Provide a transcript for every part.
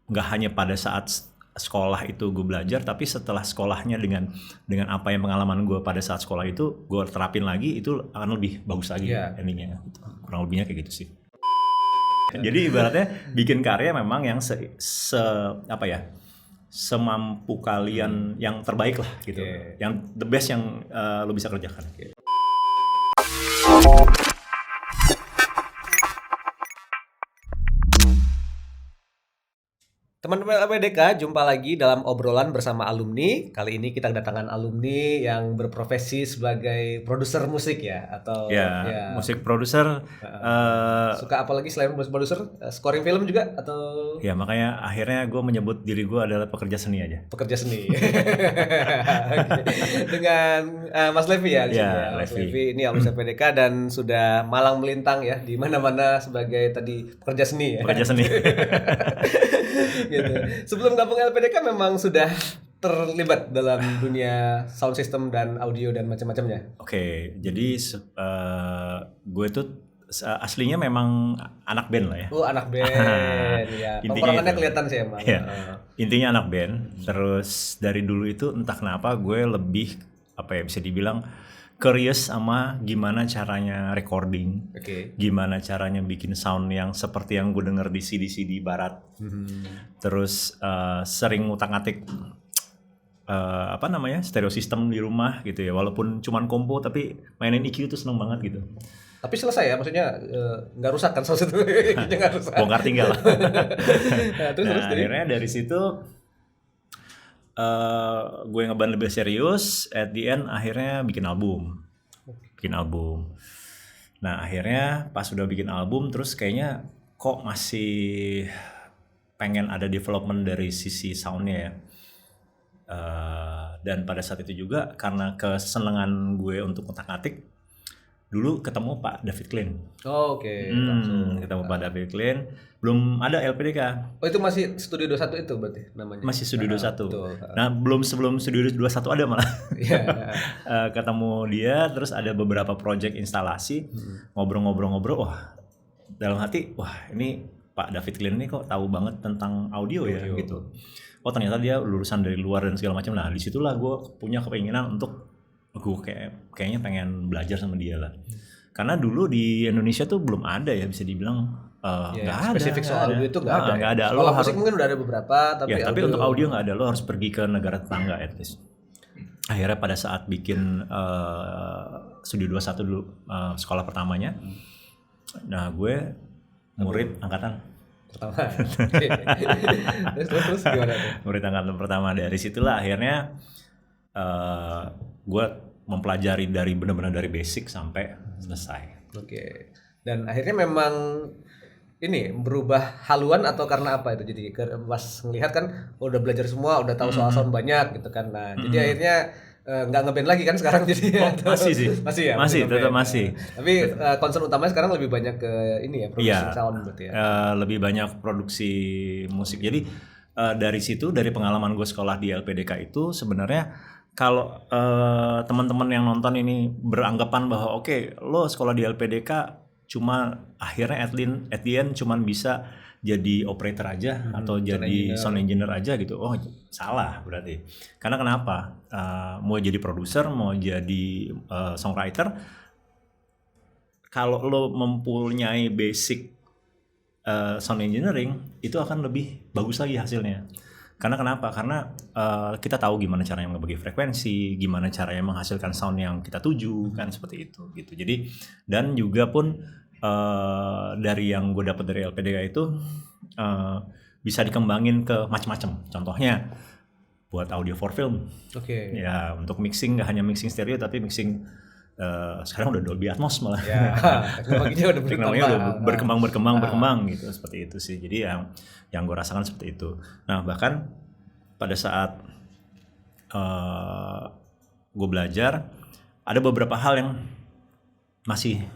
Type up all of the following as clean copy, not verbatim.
nggak hanya pada saat sekolah itu gue belajar, tapi setelah sekolahnya dengan apa yang pengalaman gue pada saat sekolah itu gue terapin lagi, itu akan lebih bagus lagi endingnya. Kurang lebihnya kayak gitu sih. Jadi ibaratnya bikin karya memang yang semampu kalian, yang terbaik lah gitu, yang the best yang lo bisa kerjakan. Teman-teman LPDK, jumpa lagi dalam obrolan bersama alumni. Kali ini kita kedatangan alumni yang berprofesi sebagai produser musik ya, atau musik produser. Suka apa lagi selain produser? Scoring film juga atau? Ya, makanya akhirnya gue menyebut diri gue adalah pekerja seni aja. Pekerja seni. Dengan Mas Levi ya di sini ya. Mas Levi ini alumni LPDK dan sudah malang melintang ya di mana-mana sebagai tadi pekerja seni ya. Pekerja seni. Gitu. Sebelum gabung LPDK memang sudah terlibat dalam dunia sound system dan audio dan macam-macamnya. Oke, jadi gue tuh aslinya memang anak band lah ya. Oh, anak band ya. Tongkrongannya kelihatan sih emang. Ya. Intinya anak band. Terus dari dulu itu entah kenapa gue lebih bisa dibilang curious sama gimana caranya recording, gimana caranya bikin sound yang seperti yang gue denger di CD-CD barat. Terus sering ngutak-ngatik stereo system di rumah gitu ya, walaupun cuman kompo tapi mainin EQ itu seneng banget gitu. Tapi selesai ya, maksudnya nggak rusak kan sound itu? Nggak rusak. Bongkar tinggal. Terus akhirnya dari situ gue ngeband lebih serius, at the end akhirnya bikin album. Nah akhirnya pas udah bikin album, terus kayaknya kok masih pengen ada development dari sisi soundnya ya. Dan pada saat itu juga karena kesenangan gue untuk ngotak-ngatik, dulu ketemu Pak David Klein. Oh, oke. Ketemu Pak David Klein. Belum ada LPDK. Oh, itu masih Studio 21 itu berarti namanya? Masih Studio 21. Nah, sebelum Studio 21 ada malah. Ketemu dia, terus ada beberapa project instalasi. Ngobrol-ngobrol. Wah, dalam hati, ini Pak David Klein ini kok tahu banget tentang audio ya gitu. Oh, ternyata dia lulusan dari luar dan segala macam. Nah, disitulah gue punya keinginan untuk gue kayaknya pengen belajar sama dia lah. Karena dulu di Indonesia tuh belum ada ya, bisa dibilang nggak ada. Spesifik soal audio itu nggak ada. Nggak ada. Kalau musik mungkin udah ada beberapa, tapi untuk audio nggak ada. Lo harus pergi ke negara tetangga at least. Akhirnya pada saat bikin Studio 21 dulu, sekolah pertamanya, nah gue murid angkatan pertama. terus gimana tuh? Murid angkatan pertama. Dari situlah akhirnya gue mempelajari dari benar-benar dari basic sampai selesai. Oke. Dan akhirnya memang ini berubah haluan atau karena apa itu? Jadi pas ngelihat kan udah belajar semua, udah tahu soal sound banyak gitu kan. Nah, jadi akhirnya nggak ngeband lagi kan sekarang jadi. Masih sih. Masih tetap masih. Tapi concern utamanya sekarang lebih banyak ke ini ya, produksi sound berarti ya. Lebih banyak produksi musik. Jadi dari situ, dari pengalaman gue sekolah di LPDK itu sebenarnya kalau teman-teman yang nonton ini beranggapan bahwa lo sekolah di LPDK cuma akhirnya at the end cuman bisa jadi operator aja atau jadi sound engineer aja gitu. Oh, salah berarti. Karena kenapa? Mau jadi produser, mau jadi songwriter, kalau lo mempunyai basic sound engineering, itu akan lebih bagus lagi hasilnya. Karena kenapa? Karena kita tahu gimana caranya ngebagi frekuensi, gimana caranya menghasilkan sound yang kita tuju, kan seperti itu gitu. Jadi dan juga pun dari yang gue dapat dari LPDK itu bisa dikembangin ke macam-macam. Contohnya buat audio for film. Ya, untuk mixing nggak hanya mixing stereo tapi mixing sekarang udah Dolby Atmos malah. Teknologinya udah berkembang gitu, seperti itu sih. Jadi yang gue rasakan seperti itu. Nah, bahkan pada saat gue belajar, ada beberapa hal yang masih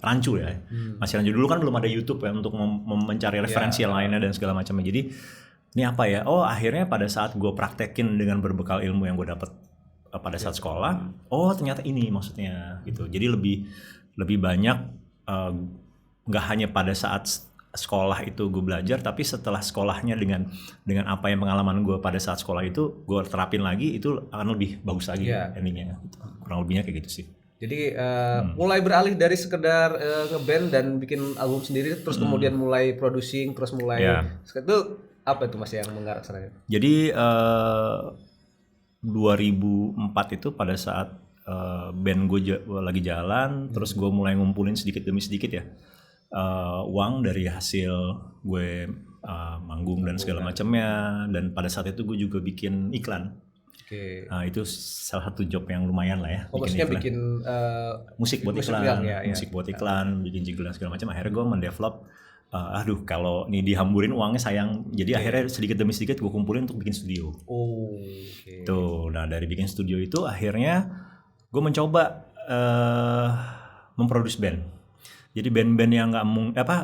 rancu ya. Masih rancu. Dulu kan belum ada YouTube ya untuk mencari referensi lainnya dan segala macamnya. Jadi ini apa ya? Oh, akhirnya pada saat gue praktekin dengan berbekal ilmu yang gue dapat pada saat sekolah, oh ternyata ini maksudnya gitu. Jadi lebih banyak nggak hanya pada saat sekolah itu gue belajar, tapi setelah sekolahnya dengan apa yang pengalaman gue pada saat sekolah itu gue terapin lagi, itu akan lebih bagus lagi endingnya. Kurang lebihnya kayak gitu sih. Jadi mulai beralih dari sekedar ngeband dan bikin album sendiri, terus kemudian mulai producing, terus mulai itu apa itu Mas yang mengarah ke sana? Jadi 2004 itu pada saat band gue lagi jalan, terus gue mulai ngumpulin sedikit demi sedikit ya uang dari hasil gue manggung dan segala macamnya, dan pada saat itu gue juga bikin iklan. Nah, itu salah satu job yang lumayan lah ya. Bikin musik buat iklan, musik buat iklan, bikin jingle dan segala macam. Akhirnya gue mendevelop, kalau ini dihamburin uangnya sayang, jadi akhirnya sedikit demi sedikit gue kumpulin untuk bikin studio. Tuh, nah dari bikin studio itu akhirnya gue mencoba memproduce band. Jadi band-band yang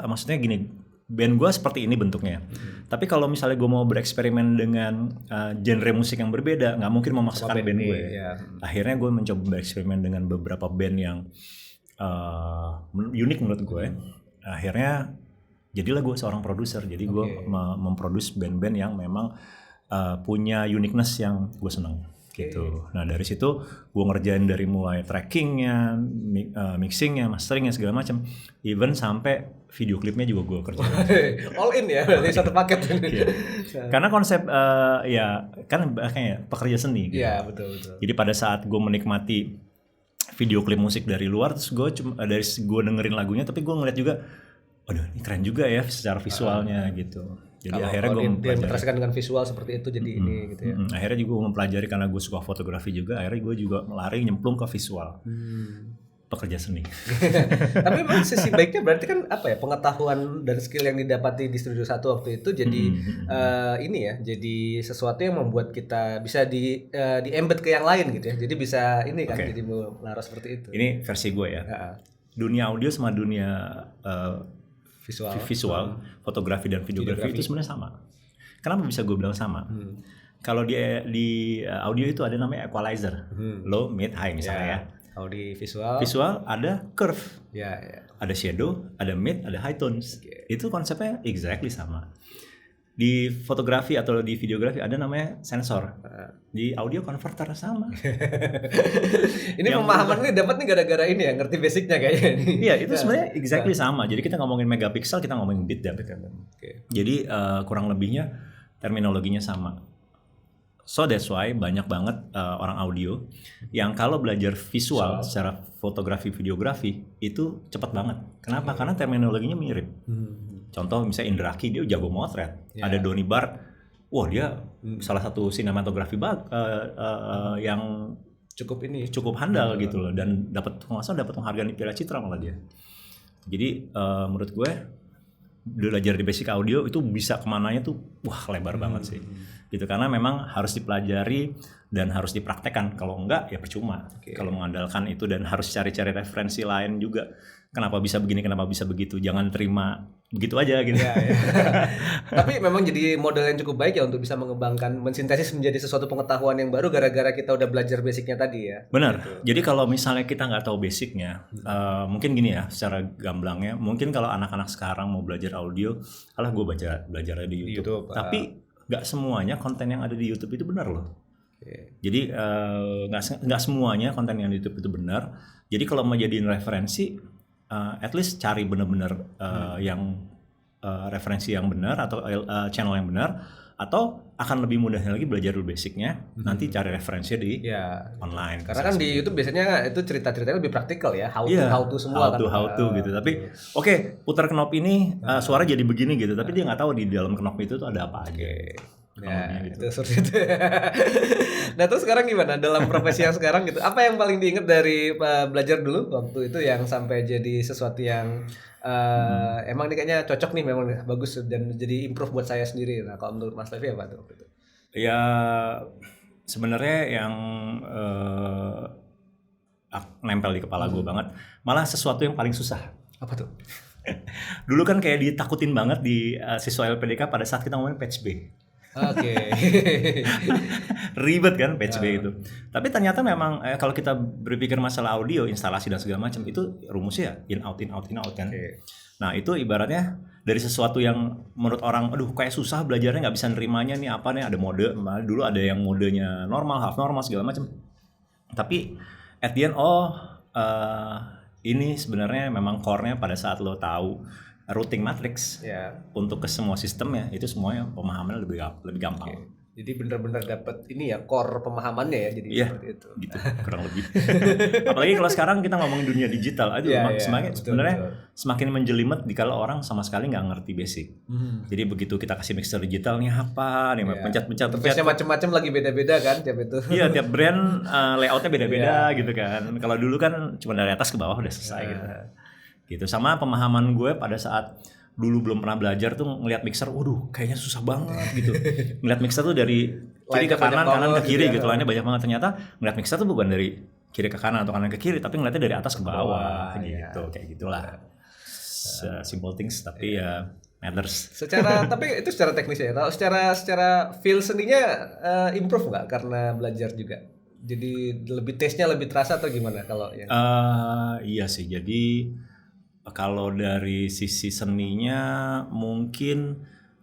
maksudnya gini, band gue seperti ini bentuknya. Tapi kalau misalnya gue mau bereksperimen dengan genre musik yang berbeda, nggak mungkin memaksakan band gue. Akhirnya gue mencoba bereksperimen dengan beberapa band yang unik menurut gue. Akhirnya jadilah gue seorang produser. Jadi gue memproduce band-band yang memang punya uniqueness yang gue seneng. Gitu. Nah dari situ gue ngerjain dari mulai trackingnya, mixingnya, masteringnya segala macam, even sampai video klipnya juga gue kerjain. All in ya, berarti satu paket. Karena konsep kan kayak pekerja seni. Gitu. Iya betul. Jadi pada saat gue menikmati video klip musik dari luar, terus gue gue dengerin lagunya, tapi gue ngeliat juga, waduh ini keren juga ya secara visualnya gitu. Jadi akhirnya gue mempelajari dengan visual seperti itu jadi ini gitu ya. Akhirnya juga gue mempelajari karena gue suka fotografi juga. Akhirnya gue juga lari nyemplung ke visual. Pekerja seni. Tapi memang sisi baiknya berarti kan apa ya, pengetahuan dan skill yang didapati di Studio 1 waktu itu jadi ini ya, jadi sesuatu yang membuat kita bisa di embed ke yang lain gitu ya. Jadi bisa ini kan jadi melaras seperti itu. Ini versi gue ya. Dunia audio sama dunia visual, fotografi dan videografi itu sebenarnya sama. Kenapa bisa gue bilang sama? Kalau di audio itu ada namanya equalizer, low, mid, high misalnya ya. Kalau di visual ada curve, ya. Ada shadow, ada mid, ada high tones. Itu konsepnya exactly sama. Di fotografi atau di videografi ada namanya sensor. Di audio converter sama. Ini pemahaman ini dapat nih gara-gara ini ya, ngerti basicnya kayaknya ini. Iya, itu sebenarnya exactly sama. Jadi kita ngomongin megapiksel, kita ngomongin bit depth. Jadi kurang lebihnya terminologinya sama. So that's why banyak banget orang audio yang kalau belajar visual secara fotografi videografi itu cepat banget. Kenapa? Karena terminologinya mirip. Contoh misalnya Indra Ki, dia jago motret. Ada Donny Bart, wah dia salah satu sinematografi yang cukup handal gitu loh, dan dapat penghargaan di Piala Citra malah dia. Jadi menurut gue belajar di basic audio itu bisa kemananya tuh lebar banget sih. Gitu, karena memang harus dipelajari dan harus dipraktekkan. Kalau enggak ya percuma. Kalau mengandalkan itu, dan harus cari-cari referensi lain juga. Kenapa bisa begini, kenapa bisa begitu. Jangan terima begitu aja gitu. Ya. Tapi memang jadi model yang cukup baik ya untuk bisa mengembangkan, mensintesis menjadi sesuatu pengetahuan yang baru gara-gara kita udah belajar basicnya tadi ya. Benar. Gitu. Jadi kalau misalnya kita nggak tahu basicnya, mungkin gini ya, secara gamblangnya, mungkin kalau anak-anak sekarang mau belajar audio, gue belajar di YouTube. Tapi nggak semuanya konten yang ada di YouTube itu benar loh. Jadi nggak semuanya konten yang di YouTube itu benar. Jadi kalau mau jadiin referensi, at least cari benar-benar yang referensi yang benar atau channel yang benar, atau akan lebih mudahnya lagi belajar dulu basicnya, nanti cari referensinya di online. Karena kan di YouTube biasanya itu cerita-ceritanya lebih praktikal ya, how to semua how to gitu. Tapi putar knop ini suara jadi begini gitu, tapi dia nggak tahu di dalam knop itu tuh ada apa aja. Ya, gitu. Itu seperti itu. Nah, terus sekarang gimana dalam profesi yang sekarang gitu? Apa yang paling diingat dari belajar dulu waktu itu yang sampai jadi sesuatu yang emang ini kayaknya cocok nih, memang bagus dan jadi improve buat saya sendiri. Nah, kalau menurut Mas Levi apa tuh waktu itu? Ya, sebenarnya yang nempel di kepala gue banget, malah sesuatu yang paling susah. Apa tuh? Dulu kan kayak ditakutin banget di siswa LPDK pada saat kita ngomongin patch B. Oke. Ribet kan patch bay itu. Tapi ternyata memang kalau kita berpikir masalah audio, instalasi dan segala macam itu rumusnya in out kan. Oke. Nah itu ibaratnya dari sesuatu yang menurut orang, aduh kayak susah belajarnya, nggak bisa nerimanya nih apa nih, ada mode, dulu ada yang modenya normal, half normal segala macam. Tapi at the end, ini sebenarnya memang core-nya pada saat lo tahu routing matrix untuk ke semua sistemnya, itu semuanya pemahamannya lebih gampang. Oke. Jadi benar-benar dapat ini ya core pemahamannya ya, jadi seperti itu. Gitu kurang lebih. Apalagi kalau sekarang kita ngomongin dunia digital, sebenarnya semakin menjelimet dikala orang sama sekali nggak ngerti basic. Jadi begitu kita kasih mixer digital nih apa nih, pencet. Interface-nya macam-macam lagi beda-beda kan tiap itu. Iya, tiap brand layoutnya beda-beda gitu kan. Kalau dulu kan cuma dari atas ke bawah udah selesai gitu. Sama pemahaman gue pada saat dulu belum pernah belajar tuh ngelihat mixer, waduh kayaknya susah banget gitu. Ngelihat mixer tuh dari kiri ke kanan, kanan ke kiri gitu, lainnya banyak banget. Ternyata ngelihat mixer tuh bukan dari kiri ke kanan atau kanan ke kiri, tapi ngeliatnya dari atas ke bawah gitu, kayak gitulah. Simple things tapi ya matters. Tapi itu secara teknis ya. Kalau secara feel seninya improve nggak karena belajar juga? Jadi lebih taste-nya lebih terasa atau gimana kalau yang? Iya sih. Jadi kalau dari sisi seninya mungkin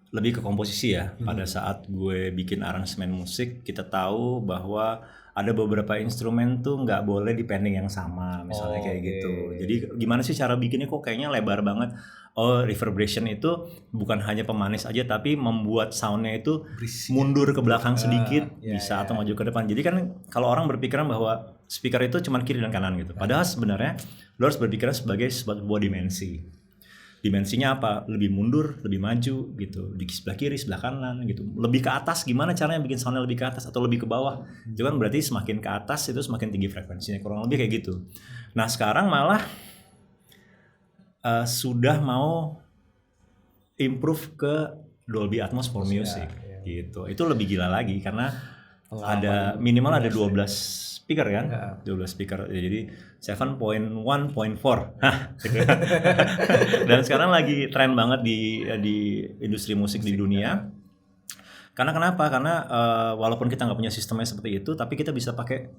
lebih ke komposisi ya. Pada saat gue bikin aransemen musik, kita tahu bahwa ada beberapa instrumen tuh nggak boleh di pending yang sama, misalnya kayak gitu. Jadi gimana sih cara bikinnya, kok kayaknya lebar banget. Reverberation itu bukan hanya pemanis aja, tapi membuat soundnya itu mundur ke belakang sedikit, bisa atau maju ke depan. Jadi kan kalau orang berpikiran bahwa speaker itu cuma kiri dan kanan gitu. Padahal sebenarnya lo harus berpikiran sebagai sebuah dimensi. Dimensinya apa? Lebih mundur, lebih maju gitu. Di sebelah kiri, sebelah kanan gitu. Lebih ke atas, gimana caranya bikin soundnya lebih ke atas atau lebih ke bawah. Itu kan berarti semakin ke atas itu semakin tinggi frekuensinya. Kurang lebih kayak gitu. Nah sekarang malah sudah mau improve ke Dolby Atmos for Music gitu. Itu lebih gila lagi karena ada minimal ada 12 speaker kan, 12 speaker. Jadi 7.1.4. Dan sekarang lagi tren banget di industri musik di dunia. Karena kenapa? Karena walaupun kita nggak punya sistemnya seperti itu, tapi kita bisa pakai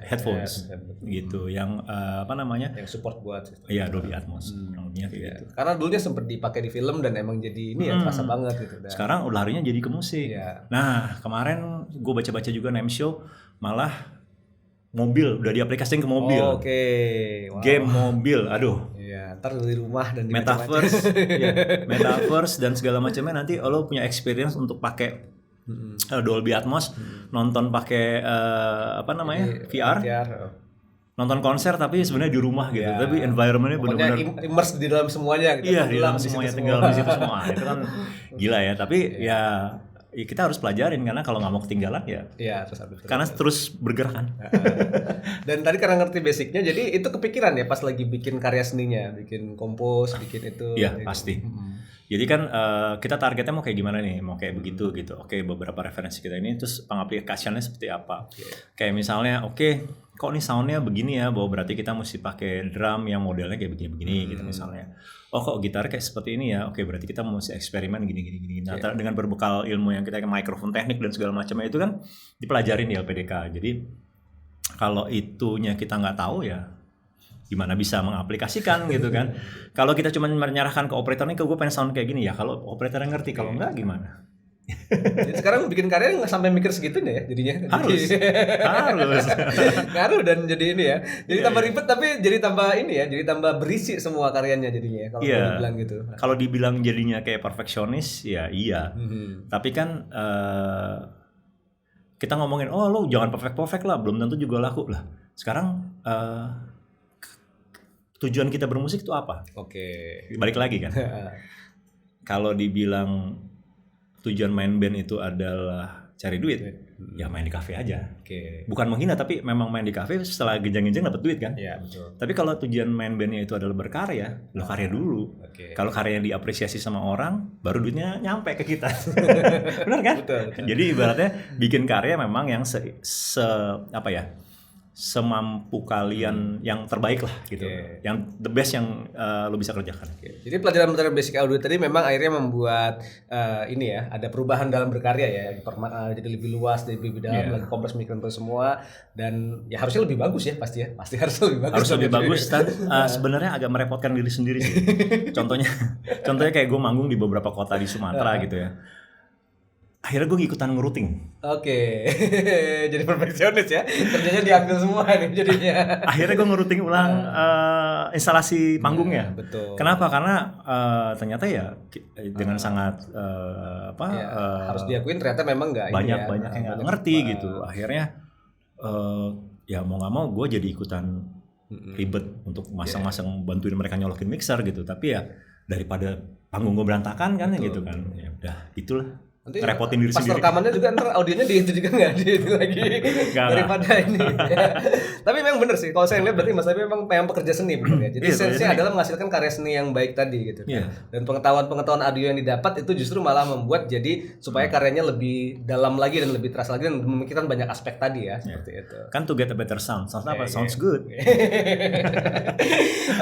headphones gitu, yang yang support buat Dolby Atmos kayak gitu. Karena dulunya sempat dipakai di film dan emang jadi ini ya terasa banget gitu. Sekarang larinya jadi ke musik. Nah kemarin gue baca-baca juga name show, malah mobil udah diaplikasikan ke mobil. Wow. Game mobil, aduh. Ntar di rumah dan di metaverse, metaverse dan segala macamnya, nanti lo punya experience untuk pakai Dolby Atmos, nonton pakai VR, nonton konser tapi sebenarnya di rumah gitu, tapi environmentnya benar-benar immerse di dalam semuanya gitu. Iya, di dalam semuanya, tinggal di situ semua. Itu kan gila ya, tapi ya kita harus pelajarin, karena kalau nggak mau ketinggalan karena terus bergerak kan. Dan tadi karena ngerti basicnya, jadi itu kepikiran ya pas lagi bikin karya seninya, bikin kompos, bikin itu. Iya pasti. Jadi kan kita targetnya mau kayak gimana nih, mau kayak begitu gitu. Oke, beberapa referensi kita ini, terus pengaplikasiannya seperti apa. Kayak misalnya, kok nih soundnya begini ya, bahwa berarti kita mesti pakai drum yang modelnya kayak begini gitu misalnya. Kok gitar kayak seperti ini ya, oke berarti kita mesti eksperimen gini. Nah, dengan berbekal ilmu yang kita mikrofon teknik dan segala macamnya itu kan dipelajarin di LPDK. Jadi kalau itunya kita nggak tahu ya gimana bisa mengaplikasikan gitu kan. Kalau kita cuma menyerahkan ke operator nih, gue pengen sound kayak gini ya, kalau operator yang ngerti, kalau enggak gimana. Jadi sekarang bikin karya nggak sampai mikir segitunya ya jadinya. Harus ngaruh dan jadi ini ya, jadi tambah ribet tapi jadi tambah ini ya, jadi tambah berisi semua karyanya jadinya kalau dibilang gitu. Kalau dibilang jadinya kayak perfeksionis ya iya. Tapi kan kita ngomongin lo jangan perfect lah, belum tentu juga laku lah. Sekarang tujuan kita bermusik itu apa? Balik lagi kan. Kalau dibilang tujuan main band itu adalah cari duit, ya main di kafe aja. Bukan menghina, tapi memang main di kafe setelah genjang-genjang dapat duit kan. Betul. Tapi kalau tujuan main bandnya itu adalah berkarya, lo karya dulu. Kalau karyanya diapresiasi sama orang, baru duitnya nyampe ke kita. Benar kan? Betul. Jadi ibaratnya bikin karya memang yang semampu kalian yang terbaik lah gitu. Yang the best yang lo bisa kerjakan. Jadi pelajaran basic audio tadi memang akhirnya membuat ini ya, ada perubahan dalam berkarya ya, jadi lebih luas, lebih dalam, lebih kompleks pemikiran semua, dan ya harusnya lebih bagus ya pasti harus lebih bagus. Harus lebih bagus dan sebenarnya agak merepotkan diri sendiri sih. Contohnya kayak gue manggung di beberapa kota di Sumatera gitu ya. Akhirnya gue ikutan ngerouting. Oke. Jadi perfeksionis ya. Kerjanya diambil semua nih jadinya. Akhirnya gue ngerouting ulang instalasi panggungnya. Betul. Kenapa? Karena ternyata ya dengan sangat harus diakuin ternyata memang nggak banyak yang nggak ngerti gitu. Akhirnya ya mau nggak mau gue jadi ikutan ribet untuk masang-masang bantuin mereka nyolokin mixer gitu. Tapi ya daripada panggung gue berantakan kan gitu kan. Ya udah itulah. Nanti repotin diri sendiri. Pas rekamannya juga ntar audionya di itu juga nggak di itu lagi daripada ini. Tapi memang benar sih. Kalau saya lihat berarti Mas Levi memang pekerja seni benar ya. Jadi sense-nya adalah menghasilkan karya seni yang baik tadi gitu. Dan pengetahuan audio yang didapat itu justru malah membuat jadi supaya karyanya lebih dalam lagi dan lebih terasa lagi dan memikirkan banyak aspek tadi ya seperti itu. Kan to get a better sound. Sounds apa? Sounds good.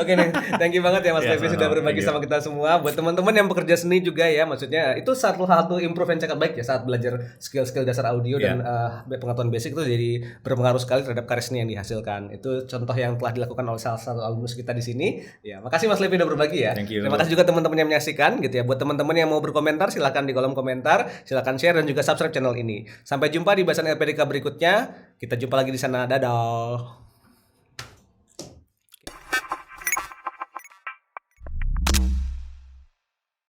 Oke nih, thank you banget ya Mas Levi sudah berbagi sama kita semua. Buat teman-teman yang bekerja seni juga ya, maksudnya itu satu improve yang sangat baik ya saat belajar skill-skill dasar audio dan pengetahuan basic itu jadi berpengaruh sekali terhadap karya seni yang dihasilkan. Itu contoh yang telah dilakukan oleh salah satu alumnus kita di sini. Ya, makasih Mas Levi udah berbagi ya. Terima kasih juga teman-teman yang menyaksikan gitu ya. Buat teman-teman yang mau berkomentar silakan di kolom komentar, silakan share dan juga subscribe channel ini. Sampai jumpa di bahasan LPDK berikutnya. Kita jumpa lagi di sana. Dadah.